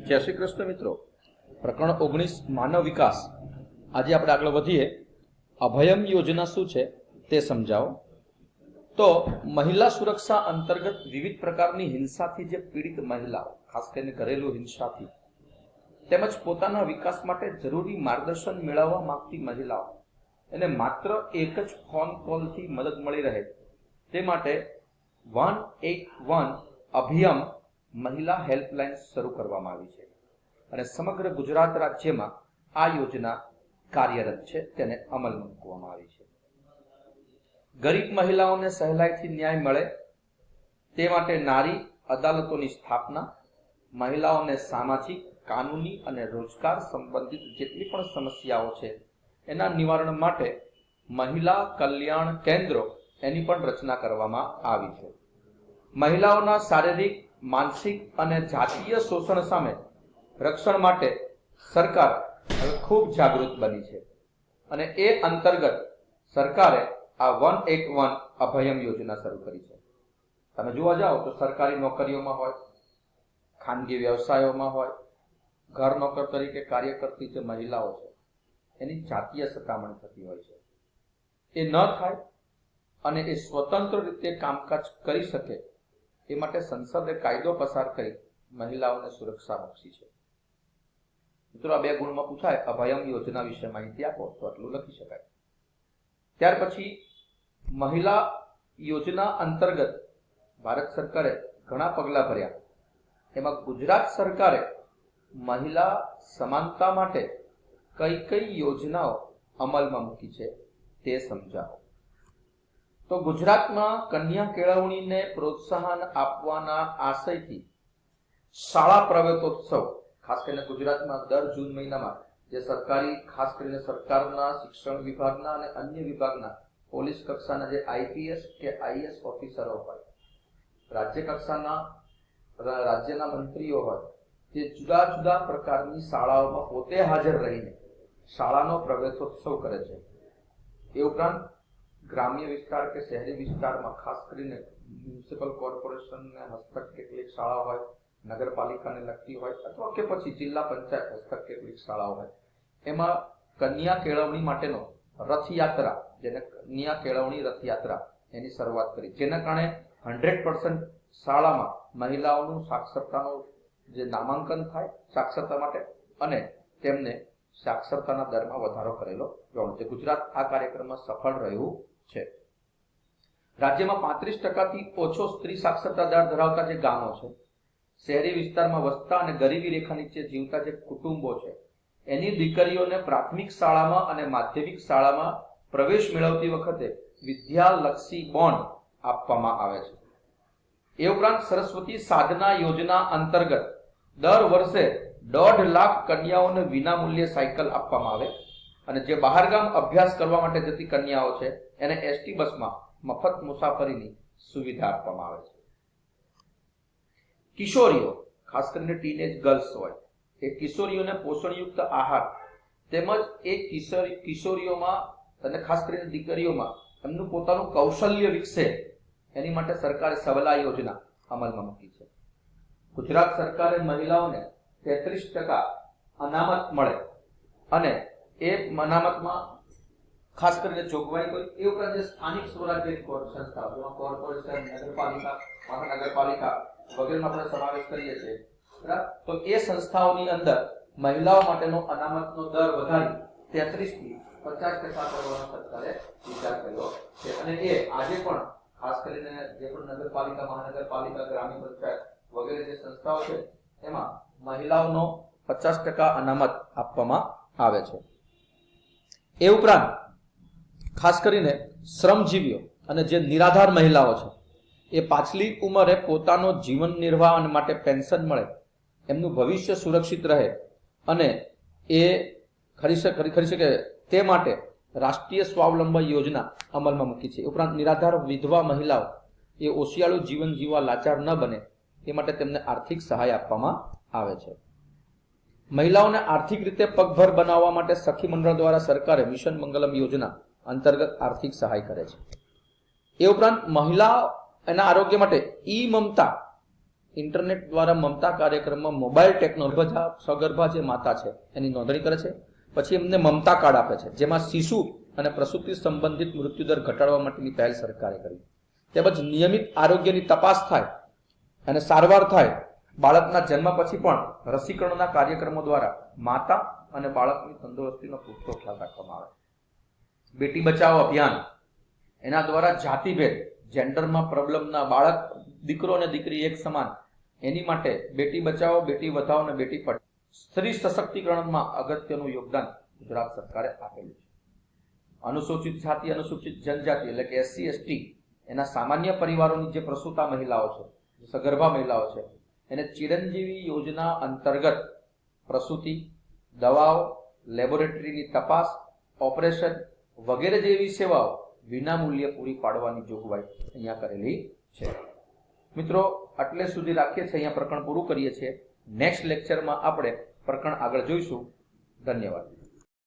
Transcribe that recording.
જય શ્રી કૃષ્ણ મિત્રો. પ્રકરણ 19 માનવ વિકાસ. આજે આપણે આગળ વધીએ. અભયમ યોજના શું છે તે સમજાવો. તો મહિલા સુરક્ષા અંતર્ગત વિવિધ પ્રકારની હિંસાથી જે પીડિત મહિલાઓ, ખાસ કરીને ઘરેલું હિંસાથી તેમજ પોતાના વિકાસ માટે જરૂરી માર્ગદર્શન મેળવવા માંગતી મહિલાઓ એને માત્ર એક જ ફોન કોલથી મદદ મળી રહે તે માટે 181 અભયમ મહિલા હેલ્પલાઇન શરૂ કરવામાં આવી છે અને સમગ્ર ગુજરાત રાજ્યમાં આ યોજના કાર્યરત છે, તેને અમલમાં મૂકવામાં આવી છે. ગરીબ મહિલાઓને સહેલાઈથી ન્યાય મળે તે માટે નારી અદાલતોની સ્થાપના, મહિલાઓને સામાજિક, કાનૂની અને રોજગાર સંબંધિત જેટલી પણ સમસ્યાઓ છે એના નિવારણ માટે મહિલા કલ્યાણ કેન્દ્રો એની પણ રચના કરવામાં આવી છે. મહિલાઓના શારીરિક, માનસિક અને જાતીય શોષણ સામે રક્ષણ માટે સરકાર હવે ખૂબ જાગૃત બની છે અને એ અંતર્ગત સરકારે આ 181 અભયમ યોજના શરૂ કરી છે. તમે જોવા જાઓ તો સરકારી નોકરીઓમાં હોય, ખાનગી વ્યવસાયોમાં હોય, ઘર નોકર તરીકે કાર્ય કરતી જે મહિલાઓ છે એની જાતીય સતામણી થતી હોય છે. એ ન થાય અને એ સ્વતંત્ર રીતે કામકાજ કરી શકે એ માટે સંસદે કાયદો પસાર કરી મહિલાઓને સુરક્ષા બક્ષી છે. મિત્રો, આ 2 ગુણમાં પૂછાય અભયમ યોજના વિશે માહિતી આપો તો આટલું લખી શકાય. ત્યાર પછી મહિલા યોજના અંતર્ગત ભારત સરકારે ઘણા પગલાં ભર્યા. એમાં ગુજરાત સરકારે મહિલા સમાનતા માટે કઈ કઈ યોજનાઓ અમલમાં મૂકી છે તે સમજાવો. તો ગુજરાતમાં કન્યા કેળવણીને પ્રોત્સાહન આપવાના આશયથી શાળા પ્રવેશોત્સવ, ખાસ કરીને ગુજરાતમાં દર જૂન મહિનામાં જે સરકારી, ખાસ કરીને સરકારના શિક્ષણ વિભાગના અને અન્ય વિભાગના પોલીસ કક્ષાના જે આઈપીએસ કે આઈએસ ઓફિસરો હોય, રાજ્ય કક્ષાના રાજ્યના મંત્રીઓ હોય, તે જુદા જુદા પ્રકારની શાળાઓમાં પોતે હાજર રહીને શાળાનો પ્રવેશોત્સવ કરે છે. એ ઉપરાંત ગ્રામ્ય વિસ્તાર કે શહેરી વિસ્તારમાં ખાસ કરીને મ્યુનિસિપલ કોર્પોરેશનને હસ્તક કેટલીક શાળા હોય, નગરપાલિકાને લગતી હોય અથવા કે પછી જિલ્લા પંચાયત હસ્તક કેટલીક શાળાઓ હોય, એમાં કન્યા કેળવણી માટેનો રથયાત્રા, જેને કન્યા કેળવણી રથયાત્રા એની શરૂઆત કરી, જેના કારણે 100% શાળામાં મહિલાઓનું સાક્ષરતાનું જે નામાંકન થાય સાક્ષરતા માટે અને તેમને સાક્ષરતાના દરમાં વધારો કરેલો જોવા મળે છે. ગુજરાત આ કાર્યક્રમમાં સફળ રહ્યું છે. રાજ્યમાં 35%થી ઓછો સ્ત્રી સાક્ષરતા દર ધરાવતા જે ગામો છે, શહેરી વિસ્તારમાં વસતા અને ગરીબી રેખા નીચે જીવતા જે કુટુંબો છે, એની દીકરીઓને પ્રાથમિક શાળામાં અને માધ્યમિક શાળામાં પ્રવેશ મેળવતી વખતે વિદ્યાલક્ષી બોન્ડ આપવામાં આવે છે. એ ઉપરાંત સરસ્વતી સાધના યોજના અંતર્ગત દર વર્ષે 1.5 લાખ કન્યાઓને વિનામૂલ્યે સાયકલ આપવામાં આવે અને જે બહારગામ અભ્યાસ કરવા માટે જતી કન્યાઓ છે એને એસટી બસમાં મફત મુસાફરીની સુવિધા આપવામાં આવે છે. કિશોરીઓ, ખાસ કરીને ટીનેજ ગર્લ્સ હોય, એ કિશોરીઓને પોષણયુક્ત આહાર તેમજ એ કિશોરીઓમાં અને ખાસ કરીને દીકરીઓમાં એમનું પોતાનું કૌશલ્ય વિકસે એની માટે સરકારે સબલા યોજના અમલમાં મૂકી છે. ગુજરાત સરકારે મહિલાઓને 33% અનામત મળે અને એ અનામતમાં ખાસ કરીને જોગવાઈ કરી. એ ઉપરાંત જે સ્થાનિક સ્વરાજ્યની સંસ્થાઓ, જેમાં કોર્પોરેશન, નગરપાલિકા, મહાનગરપાલિકા વગેરેનો આપણે સમાવેશ કરીએ છીએ, બરાબર, તો એ સંસ્થાઓની અંદર મહિલાઓ માટેનો અનામતનો દર વધારી 33 થી 50% કરવાનો સરકારે વિચાર કર્યો છે અને એ આજે પણ ખાસ કરીને જે પણ નગરપાલિકા, મહાનગરપાલિકા, ગ્રામ્ય પંચાયત વગેરે જે સંસ્થાઓ છે એમાં મહિલાઓનો 50% અનામત આપવામાં આવે છે. એ ઉપરાંત ખાસ કરીને શ્રમજીવીઓ અને જે નિરાધાર મહિલાઓ છે એ પાછલી ઉંમરે પોતાનો જીવન નિર્વાહ માટે પેન્શન મળે, એમનું ભવિષ્ય સુરક્ષિત રહે અને એ ખરી શકે તે માટે રાષ્ટ્રીય સ્વાવલંબન યોજના અમલમાં મૂકી છે. ઉપરાંત નિરાધાર વિધવા મહિલાઓ એ ઓશિયાળું જીવન જીવવા લાચાર ન બને એ માટે તેમને આર્થિક સહાય આપવામાં આવે છે. મહિલાઓને આર્થિક રીતે પગભર બનાવવા માટે સખી મંડળ દ્વારા સરકારે મિશન મંગલમ યોજના અંતર્ગત આર્થિક સહાય કરે છે. એ ઉપરાંત મહિલા એના આરોગ્ય માટે ઈ મમતા ઇન્ટરનેટ દ્વારા મમતા કાર્યક્રમમાં મોબાઈલ ટેકનોલોજી સગર્ભા જે માતા છે એની નોંધણી કરે છે. પછી એમને મમતા કાર્ડ આપે છે, જેમાં શિશુ અને પ્રસૂતિ સંબંધિત મૃત્યુદર ઘટાડવા માટેની પહેલ સરકારે કરી. તેમજ નિયમિત આરોગ્યની તપાસ થાય અને સારવાર થાય. બાળકના જન્મ પછી પણ રસીકરણના કાર્યક્રમો દ્વારા માતા અને બાળકની તંદુરસ્તીનો પૂરતો ખ્યાલ રાખવામાં આવે. બેટી બચાવો અભિયાન, એના દ્વારા જાતિભેદ, જેન્ડરમાં પ્રોબ્લેમના બાળક, દીકરો અને દીકરી એક સમાન, એની માટે બેટી બચાવો, બેટી વધાવો અને બેટી પઢાઓ સ્ત્રી સશક્તિકરણમાં અગત્યનું યોગદાન ગુજરાત સરકારે આપેલું છે. અનુસૂચિત જાતિ, અનુસૂચિત જનજાતિ એટલે કે SC ST એના સામાન્ય પરિવારોની જે પ્રસૂતા મહિલાઓ છે, જે સગર્ભા મહિલાઓ છે, એને ચિરંજીવી યોજના અંતર્ગત પ્રસૂતિ, દવાઓ, લેબોરેટરીની તપાસ, ઓપરેશન વગેરે જેવી સેવાઓ વિનામૂલ્યે પૂરી પાડવાની જોગવાઈ અહીંયા કરેલી છે. મિત્રો, આટલે સુધી રાખીએ છીએ, અહીંયા પ્રકરણ પૂરું કરીએ છીએ. નેક્સ્ટ લેક્ચરમાં આપણે પ્રકરણ આગળ જોઈશું. ધન્યવાદ.